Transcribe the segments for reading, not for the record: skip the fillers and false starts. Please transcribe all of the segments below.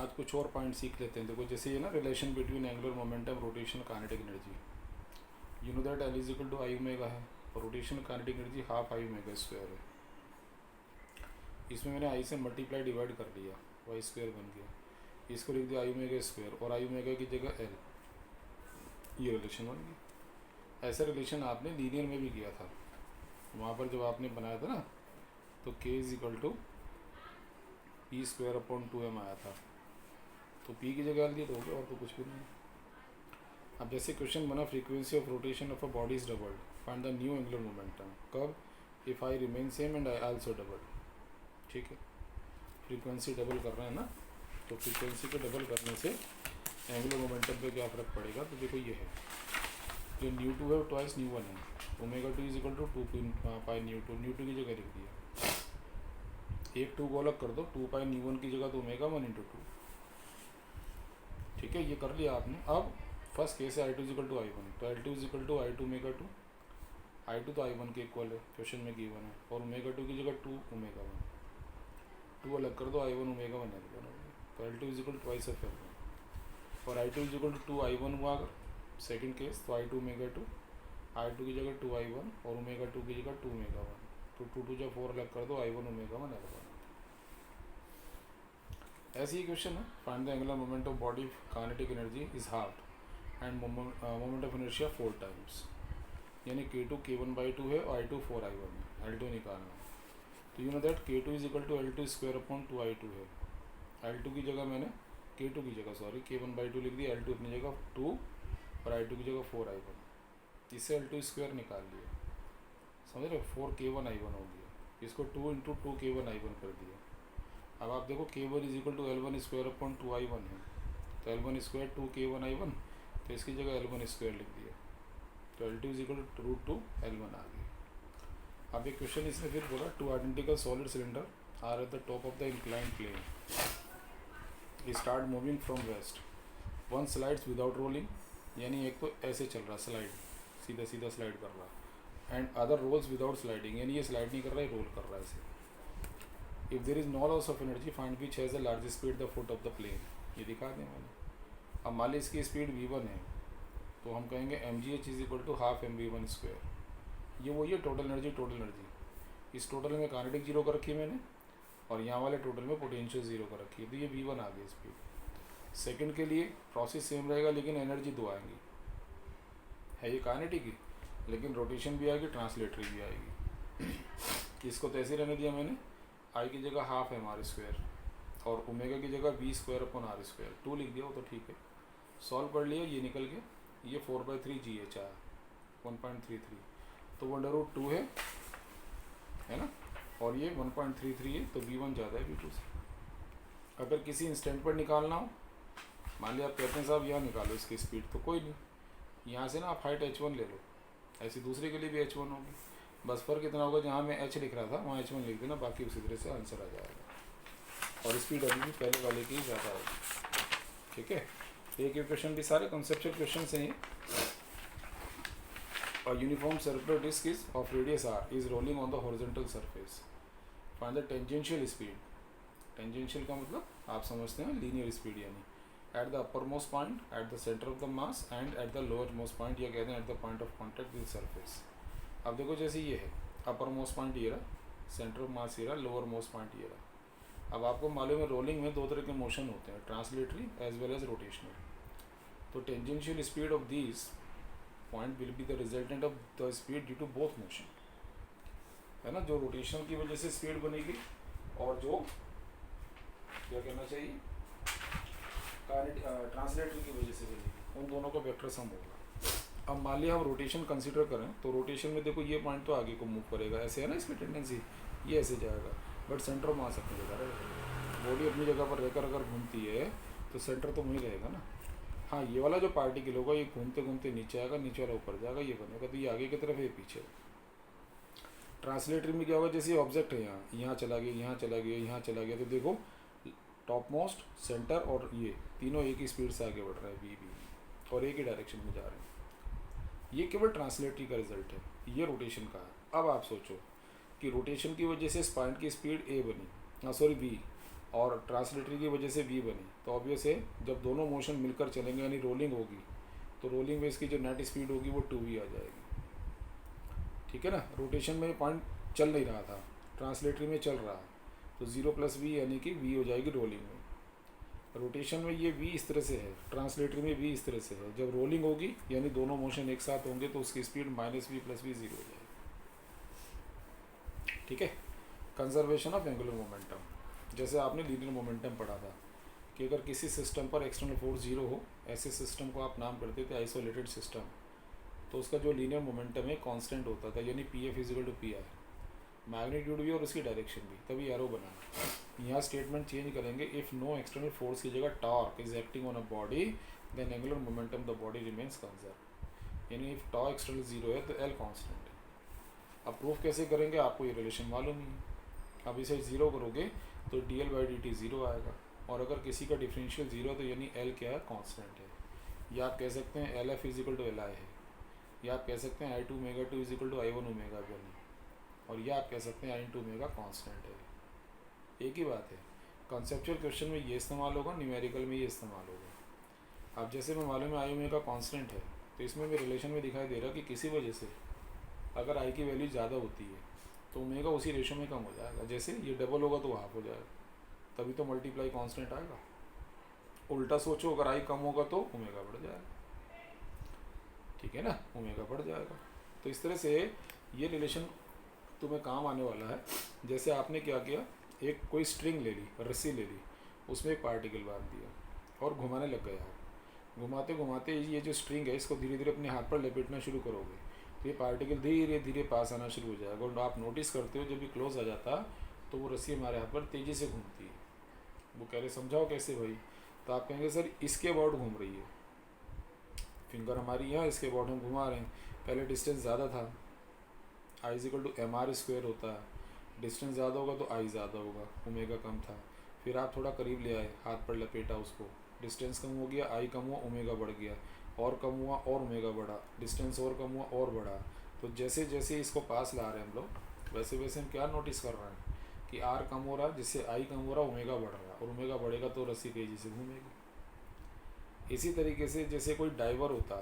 आज कुछ और पॉइंट सीख लेते हैं। देखो जैसे ये ना relation between angular momentum, rotation, kinetic energy. You know that L is equal to I omega है, और rotation kinetic energy half I omega square है। इसमें मैंने आई से मल्टीप्लाई डिवाइड कर दिया, वाई स्क्वायर बन गया। इसको लिख दिया आई ओमेगा स्क्वायर, और आई ओमेगा की जगह एल, ये रिलेशन बन गया। ऐसा रिलेशन आपने लीनियर में भी किया था, वहाँ पर जब आपने बनाया था ना, तो के is equal to P square upon 2m आया था, तो पी की जगह एल दिया तो हो गया, और तो कुछ भी नहीं। अब जैसे क्वेश्चन बना frequency of rotation of a body is doubled, find the new angular momentum. कब? If I remain same and I also double. ठीक है, फ्रीक्वेंसी डबल कर रहे हैं ना, तो फ्रीक्वेंसी को डबल करने से एंगुलर मोमेंटम पे क्या फ़र्क पड़ेगा। तो देखो ये है, जो न्यू टू है ट्वाइस न्यू वन है, omega two is equal to 2 pi nu two की जगह लिख दिया। एक टू को अलग कर दो, 2 पाई न्यू वन की जगह तो ओमेगा 1/2। ठीक है, ये कर लिया आपने। अब फर्स्ट केस है I two is equal to I one, तो L two is equal to I two omega two. I two तो आई वन के इक्वल है, क्वेश्चन में गिवन है, और ओमेगा टू की जगह 2 ओमेगा वन। 2 अलग कर दो, I one omega one L one, तो L two is equal to twice of L one. और I two is equal to 2 I one हुआ अगर सेकेंड केस, तो I two omega two, I two की जगह 2 आई वन, और omega two की जगह 2 ओमेगा वन, तो 2 जब 4 अलग कर दो, I one omega one L one. ऐसी ही क्वेश्चन है, find the angular moment of body kinetic energy is half end moment of inertia 4 times, यानी K2 K1/2 है और I2 4I1 है, L2 निकालना है। तो you know that K2 is equal to L2 square upon 2I2 है। L2 की जगह मैंने K2 की जगह K1/2 लिख दिया, L2 अपनी जगह 2 और I2 की जगह 4I1। इससे L2 स्क्वायर निकाल लिया, समझ रहे हो, 4K1I1 हो गया। इसको 2 इंटू 2K1I1 कर दिया। अब आप देखो K1 is equal to L1 square upon 2I1 है, तो L1 स्क्वायर 2K1I1, तो इसकी जगह L1 स्क्वायर लिख दिया, तो L2 is equal to root 2 L1 आ गया। अब एक क्वेश्चन इसने फिर बोला, two identical solid cylinder are at the top of the inclined plane, start moving from rest, one slides without rolling, यानी एक तो ऐसे चल रहा स्लाइड, सीधा सीधा स्लाइड कर रहा, and other rolls without sliding, यानी ये स्लाइड नहीं कर रहा है, रोल कर रहा है ऐसे। If there is no loss of energy find which has the largest speed the foot of the plane, ये दिखा दें मैंने। अब मान ली इसकी स्पीड v1 है, तो हम कहेंगे mgh is equal to half mv1 square. ये वही है टोटल एनर्जी, टोटल एनर्जी। इस टोटल में काइनेटिक जीरो कर रखी है मैंने, और यहाँ वाले टोटल में पोटेंशियल जीरो कर रखी है, तो ये v1 आ गई स्पीड। सेकंड के लिए प्रोसेस सेम रहेगा, लेकिन एनर्जी दो आएंगी, है ये काइनेटिक ही, लेकिन रोटेशन भी आएगी, ट्रांसलेटरी भी आएगी। इसको तो ऐसे रहने दिया मैंने, आई की जगह हाफ एम आर स्क्वायर, और ओमेगा की जगह v square upon R square, 2 लिख दिया, वो तो ठीक है। सॉल्व कर लिया, ये निकल के ये 4/3 GH आया 1.33, तो 1/2 है ना, और ये 1.33 है, तो v1 ज़्यादा है v2 से। अगर किसी इंस्टेंट पर निकालना हो, मान लिया आप कहते हैं साहब यहाँ निकालो इसकी स्पीड, तो कोई नहीं, यहाँ से ना आप हाइट h1 ले लो, ऐसी दूसरे के लिए भी h1 होगी, बस फ़र्क इतना होगा, जहाँ मैं h लिख रहा था वहाँ h1 लिख देना, बाकी उसी तरह से आंसर आ जाएगा, और स्पीड अभी भी पहले वाले की ज़्यादा होगी। ठीक है, एक क्वेश्चन भी सारे कॉन्सेप्चुअल क्वेश्चन से ही। और uniform circular disc is of radius r is rolling on the horizontal surface, find the tangential speed. Tangential का मतलब आप समझते हैं लीनियर स्पीड, यानी at the upper most point, at the centre of the mass, and at the lower most point, या कहते हैं at the point of contact with surface. अब देखो जैसे ये है, अपर मोस्ट पॉइंट ये रहा, सेंटर ऑफ मास ये रहा, लोअर मोस्ट पॉइंट ये रहा। अब आपको मालूम है रोलिंग में 2 तरह के मोशन होते हैं, translatory as well as rotational. तो tangential speed of this point will be the resultant of the speed due to both motion, है ना, जो रोटेशन की वजह से स्पीड बनेगी, और जो क्या कहना चाहिए ट्रांसलेटरी की वजह से बनेगी, उन दोनों का वेक्टर सम होगा। अब मान लिया हम रोटेशन कंसीडर करें, तो रोटेशन में देखो ये पॉइंट तो आगे को मूव करेगा, ऐसे है ना इसकी टेंडेंसी, ये ऐसे जाएगा, बट सेंटर ऑफ मास अपनी जगह रहेगा। बॉडी अपनी जगह पर रहकर अगर घूमती है तो सेंटर तो वहीं रहेगा ना। हाँ, ये वाला जो पार्टिकल होगा ये घूमते घूमते नीचे आएगा, नीचे वाला ऊपर जाएगा, ये बनेगा, तो ये आगे की तरफ है, पीछे। ट्रांसलेटरी में क्या होगा, जैसे ऑब्जेक्ट है यहाँ चला गया, यहाँ चला गया, यहाँ चला गया, तो देखो टॉप मोस्ट, सेंटर और ये तीनों एक ही स्पीड से आगे बढ़ रहे हैं, बी और एक ही डायरेक्शन में जा रहे हैं। ये केवल ट्रांसलेटरी का रिजल्ट है, ये रोटेशन का है। अब आप सोचो कि रोटेशन की वजह से स्पाइन की स्पीड a बनी, बी, और ट्रांसलेटरी की वजह से वी बनी, तो ऑब्वियस है जब दोनों मोशन मिलकर चलेंगे यानी रोलिंग होगी तो रोलिंग वेव्स की जो नेट स्पीड होगी वो 2v आ जाएगी। ठीक है ना। रोटेशन में पॉइंट चल नहीं रहा था, ट्रांसलेटरी में चल रहा है, तो 0+v यानी कि v हो जाएगी रोलिंग में। रोटेशन में ये v इस तरह से है, ट्रांसलेटरी में v इस तरह से है। जब रोलिंग होगी यानी दोनों मोशन एक साथ होंगे तो उसकी स्पीड -v+v 0 हो जाएगी। ठीक है। कंजर्वेशन ऑफ एंगुलर मोमेंटम, जैसे आपने लीनियर मोमेंटम पढ़ा था कि अगर किसी सिस्टम पर एक्सटर्नल फोर्स 0 हो, ऐसे सिस्टम को आप नाम करते थे आइसोलेटेड सिस्टम, तो उसका जो लीनियर मोमेंटम है कांस्टेंट होता था, यानी Pf = pi, मैग्नीट्यूड भी और उसकी डायरेक्शन भी, तभी एरो बना। यहाँ स्टेटमेंट चेंज करेंगे, इफ़ नो एक्सटर्नल फोर्स की जगह torque is acting on a body then angular momentum the body remains conserve, यानी इफ टॉ एक्सटर्नल 0 है तो एल कांस्टेंट है। अब प्रूफ कैसे करेंगे, आपको ये रिलेशन मालूम ही है। अब इसे 0 करोगे तो dl/dt 0 आएगा, और अगर किसी का डिफरेंशियल 0 तो यानी एल क्या है, कांस्टेंट है। या आप कह सकते हैं LF = Li है, या आप कह सकते हैं I2 ω2 = I1 ω1, और या आप कह सकते हैं I2 ω कांस्टेंट है। एक ही बात है। कॉन्सेप्चुअल क्वेश्चन में ये इस्तेमाल होगा, न्यूमेरिकल में ये इस्तेमाल होगा। अब जैसे मैं मालूम है I ω कांस्टेंट है, तो इसमें भी रिलेशन में दिखाई दे रहा कि किसी वजह से अगर I की वैल्यू ज़्यादा होती है तो ओमेगा उसी रेशो में कम हो जाएगा। जैसे ये डबल होगा तो हाफ हो जाएगा, तभी तो मल्टीप्लाई कांस्टेंट आएगा। उल्टा सोचो, अगर I कम होगा तो ओमेगा बढ़ जाएगा। ठीक है ना, ओमेगा बढ़ जाएगा। तो इस तरह से ये रिलेशन तुम्हें काम आने वाला है। जैसे आपने क्या किया, एक कोई स्ट्रिंग ले ली, रस्सी ले ली, उसमें एक पार्टिकल बांध दिया और घुमाने लग गया आप। घुमाते घुमाते ये जो स्ट्रिंग है इसको धीरे धीरे अपने हाथ पर लपेटना शुरू करोगे तो ये पार्टिकल धीरे धीरे पास आना शुरू हो जाएगा। और आप नोटिस करते हो जब भी क्लोज आ जाता तो वो रस्सी हमारे हाथ पर तेज़ी से घूमती है। वो कह रहे समझाओ कैसे भाई, तो आप कहेंगे सर इसके अबाउट घूम रही है, फिंगर हमारी यहाँ इसके अबाउट हम घुमा रहे हैं। पहले डिस्टेंस ज़्यादा था, I = mr² होता है, डिस्टेंस ज़्यादा होगा तो I ज़्यादा होगा, ओमेगा कम था। फिर आप थोड़ा करीब ले आए, हाथ पर लपेटा उसको, डिस्टेंस कम हो गया, I कम हुआ, ओमेगा बढ़ गया, और कम हुआ और ओमेगा बढ़ा, डिस्टेंस और कम हुआ और बढ़ा। तो जैसे जैसे इसको पास ला रहे हैं हम लोग, वैसे वैसे हम क्या नोटिस कर रहे हैं कि R कम हो रहा है, जिससे I कम हो रहा है, ओमेगा बढ़ रहा है, और ओमेगा बढ़ेगा तो रस्सी तेजी से घूमेगी। इसी तरीके से जैसे कोई डाइवर होता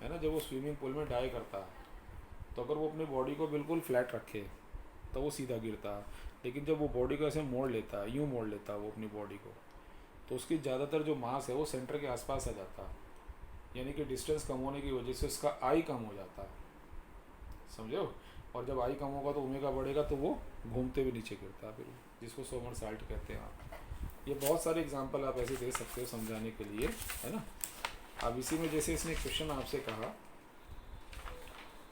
है ना, जब वो स्विमिंग पूल में डाई करता है तो अगर वो अपनी बॉडी को बिल्कुल फ्लैट रखे तो वो सीधा गिरता है, लेकिन जब वो बॉडी को ऐसे मोड़ लेता है, यूँ मोड़ लेता है वो अपनी बॉडी को, तो उसकी ज़्यादातर जो मास है वो सेंटर के आसपास आ जाता है, यानी कि डिस्टेंस कम होने की वजह से उसका I कम हो जाता है। समझो। और जब I कम होगा तो ओमेगा बढ़ेगा तो वो घूमते हुए नीचे गिरता है, फिर जिसको सोमरसॉल्ट कहते हैं आप। ये बहुत सारे एग्जांपल आप ऐसे दे सकते हो समझाने के लिए, है ना। अब इसी में जैसे इसने क्वेश्चन आपसे कहा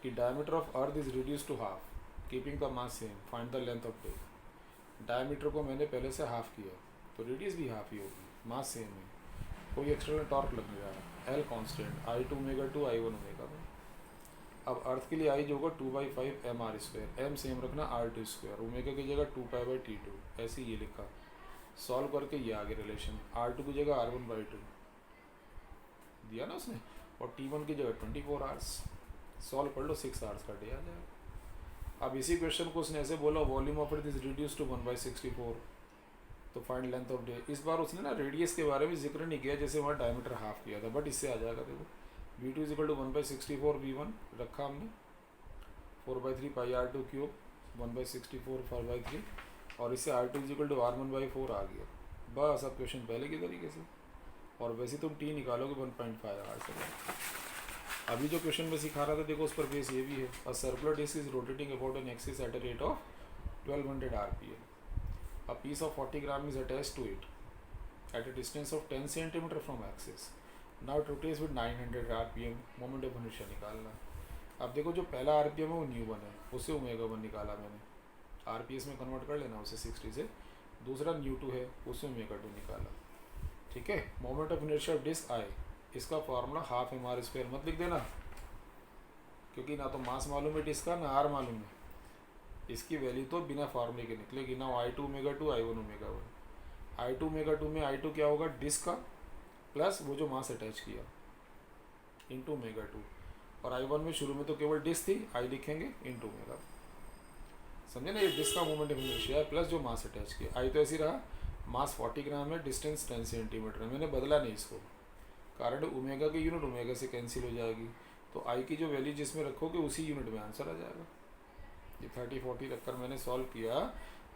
कि diameter of earth is reduce to half keeping the mass same, find the length of day. Diameter को मैंने पहले से हाफ किया तो रेडियस भी हाफ ही होगी, मास सेम है, कोई एक्सटर्नल टॉर्क लग गया है, एल कांस्टेंट, I2 ω2 I1 ω1। अब अर्थ के लिए I जो होगा 2/5 mr², m सेम रखना r2², ओमेगा की जगह 2π/T2, ऐसे ये लिखा। सॉल्व करके ये आगे रिलेशन, R2 की जगह R1/2 दिया ना उसने, और T1 की जगह 24 आवर्स। सॉल्व कर लो, 6 आवर्स का डे आ जाएगा। अब इसी क्वेश्चन को उसने ऐसे बोला, volume of earth is reduce to 1/64, तो फाइंड लेंथ ऑफ डे। इस बार उसने ना रेडियस के बारे में जिक्र नहीं किया, जैसे वहाँ डायमीटर हाफ किया था, बट इससे आ जाएगा। देखो V2 = 1/64 V1 रखा हमने, 4/3 πr2³ 1/64 4/3, और इससे R2 = R1/4 आ गया। बस अब क्वेश्चन पहले की तरीके से, और वैसे तुम T निकालोगे 1.5 आवर्स से। अभी जो क्वेश्चन में सिखा रहा था देखो उस पर बेस ये भी है, a circular disc is rotating about an axis at a rate of 1200 rpm, a piece of 40 gram is attached to it at a distance of 10 centimeter from axis, now it rotates with 900 rpm, moment of inertia निकालना। अब देखो जो पहला rpm है वो न्यू1 है, उससे ω1 निकाला मैंने, rps में कन्वर्ट कर लेना उसे 60 से। दूसरा न्यू2 है, उससे ω2 निकाला। ठीक है। Moment of inertia of disc I, इसका फार्मूला ½ mr², मत लिख देना क्योंकि ना तो मास मालूम है डिस्क का, ना R मालूम है। इसकी वैल्यू तो बिना फार्मूले के निकलेगी ना, I2 ω2 I1 ω1। I2 ω2 में I2 क्या होगा, डिस्क का प्लस वो जो मास अटैच किया इंटू ω2, और I1 में शुरू में तो केवल डिस्क थी, I लिखेंगे इंटू ω। समझे ना, ये डिस्क का मोमेंट ऑफ इनर्शिया है प्लस जो मास अटैच किया। I तो ऐसे ही रहा, मास 40 ग्राम है, डिस्टेंस 10 सेंटीमीटर है, मैंने बदला नहीं इसको, कारण ओमेगा की यूनिट ओमेगा से कैंसिल हो जाएगी, तो आई की जो वैल्यू जिसमें रखोगे उसी यूनिट में आंसर आ जाएगा। ये 30-40 रखकर मैंने सॉल्व किया,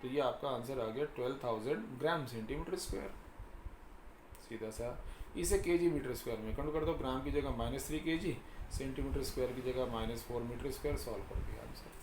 तो ये आपका आंसर आ गया 12,000 ग्राम सेंटीमीटर स्क्वायर, सीधा सा। इसे केजी मीटर स्क्वायर में कन्वर्ट कर दो, ग्राम की जगह -3 kg, सेंटीमीटर स्क्वायर की जगह -4 मीटर स्क्वायर, सॉल्व कर दिया आंसर।